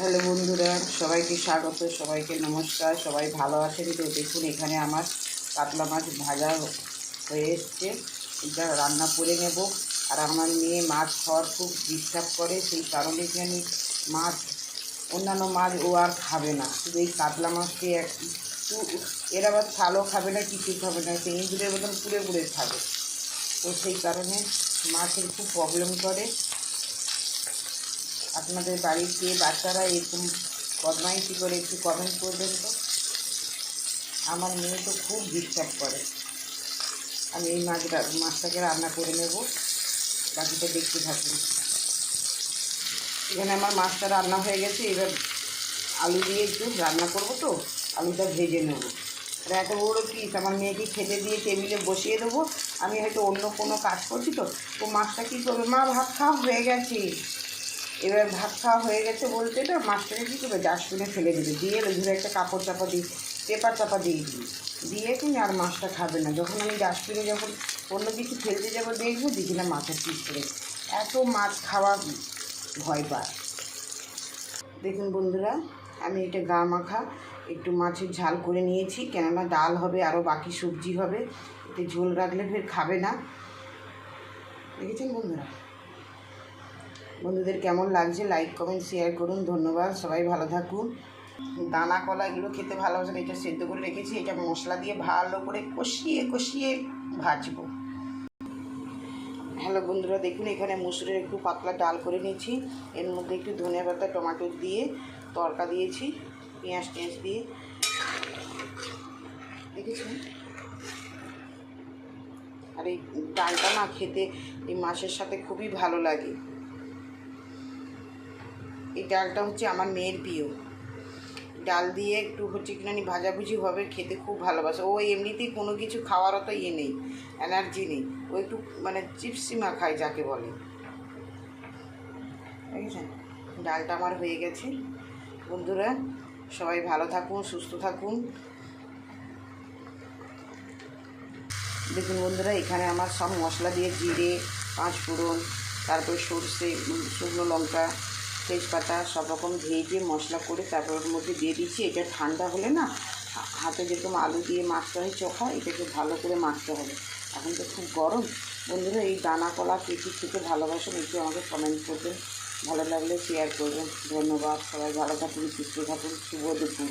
Hello বন্ধুরা, সবাইকে স্বাগত, সবাইকে নমস্কার। সবাই ভালো আছেন তো? দেখুন এখানে আমার কাতলা মাছ ভাজা হয়ে এসছে, এটা রান্না করে নেব। আর আমার মেয়ে মাছ খাওয়ার খুব ডিস্টার্ব করে, সেই কারণে কি আমি মাছ, অন্যান্য মাছ ও আর খাবে না, শুধু এই কাতলা মাছকে একটু, এর আবার ছালও খাবে না, কিছু খাবে না, সেই ইঁদুরের মতন পুড়ে পুড়ে খাবে। তো সেই কারণে মাছের খুব প্রবলেম করে। আপনাদের বাড়ির যে বাচ্চারা এরকম বদমাইশি করে একটু কমেন্ট করবেন তো। আমার মেয়ে তো খুব ডিস্টার্ব করে। আমি এই মাছটাকে রান্না করে নেব, বাকিটা দেখতে থাকুন। এখানে আমার মাছটা রান্না হয়ে গেছে, এবার আলু দিয়ে একটু রান্না করব, তো আলুটা ভেজে নেব। আর এত বড় পিস আমার মেয়েকে খেতে দিয়ে টেবিলে বসিয়ে দেবো, আমি হয়তো অন্য কোনো কাজ করছি, তো ও মাছটা কী করবে, মা ভাত খাওয়া হয়ে গেছে। এবার ভাত খাওয়া হয়ে গেছে বলতে না, মাছটাকে কী করবে, ডাস্টবিনে ফেলে দেবে, দিয়ে ধরে একটা কাপড় চাপা দিয়ে, পেপার চাপা দিয়ে দিই, দিয়ে কিনে আর মাছটা খাবে না। যখন আমি ডাস্টবিনে যখন অন্য কিছু ফেলতে যাবো, দেখবো দেখি না মাছের পিস করে। এত মাছ খাওয়া ভয় পায়। দেখুন বন্ধুরা, আমি এটা গা মাখা একটু মাছের ঝাল করে নিয়েছি, কেননা ডাল হবে, আরও বাকি সবজি হবে, এতে ঝোল রাখলে ফের খাবে না। দেখেছেন বন্ধুরা? বন্ধুদের কেমন লাগছে লাইক কমেন্ট শেয়ার করুন, ধন্যবাদ। সবাই ভালো থাকুন। দানা কলা এগুলো খেতে ভালোবাসেন, এটা সেদ্ধ করে রেখেছি, এটা মশলা দিয়ে ভালো করে কষিয়ে কষিয়ে ভাজবো। হ্যালো বন্ধুরা, দেখুন এখানে মুসুরের একটু পাতলা ডাল করে নিয়েছি, এর মধ্যে একটু ধনে পাতা টমেটো দিয়ে তড়কা দিয়েছি, পেঁয়াজ টেঁয়াজ দিয়ে, দেখেছেন? আর এই ডালটা না খেতে এই মাছের সাথে খুবই ভালো লাগে। এই ডালটা হচ্ছে আমার মেয়ের প্রিয় ডাল, দিয়ে একটু হচ্ছে কিনানি ভাজাভুজি হবে, খেতে খুব ভালোবাসে। ও এমনিতেই কোনো কিছু খাওয়ার অত ইয়ে নেই, এনার্জি নেই, ও একটু মানে চিপসিমা খায় যাকে বলে। দেখেছেন? ডালটা আমার হয়ে গেছে। বন্ধুরা সবাই ভালো থাকুন, সুস্থ থাকুন। দেখুন বন্ধুরা, এখানে আমার সব মশলা দিয়ে জিরে, পাঁচফোড়ন, তারপর সরষে, শুকনো লঙ্কা, তেজপাতা সব রকম ভেজে মশলা করে তারপর ওর মধ্যে দিয়ে দিচ্ছি। এটা ঠান্ডা হলে না, হাতে যেরকম আলু দিয়ে মাছটা হয় চোখা, এটাকে ভালো করে মাখতে হবে। এখন তো খুব গরম। বন্ধুরা এই দানা কলা কে কী খেতে ভালোবাসেন একটু আমাকে কমেন্ট করবেন, ভালো লাগলে শেয়ার করবেন। ধন্যবাদ। সবাই ভালো থাকুন, সুস্থ থাকুন। শুভ দুপুর।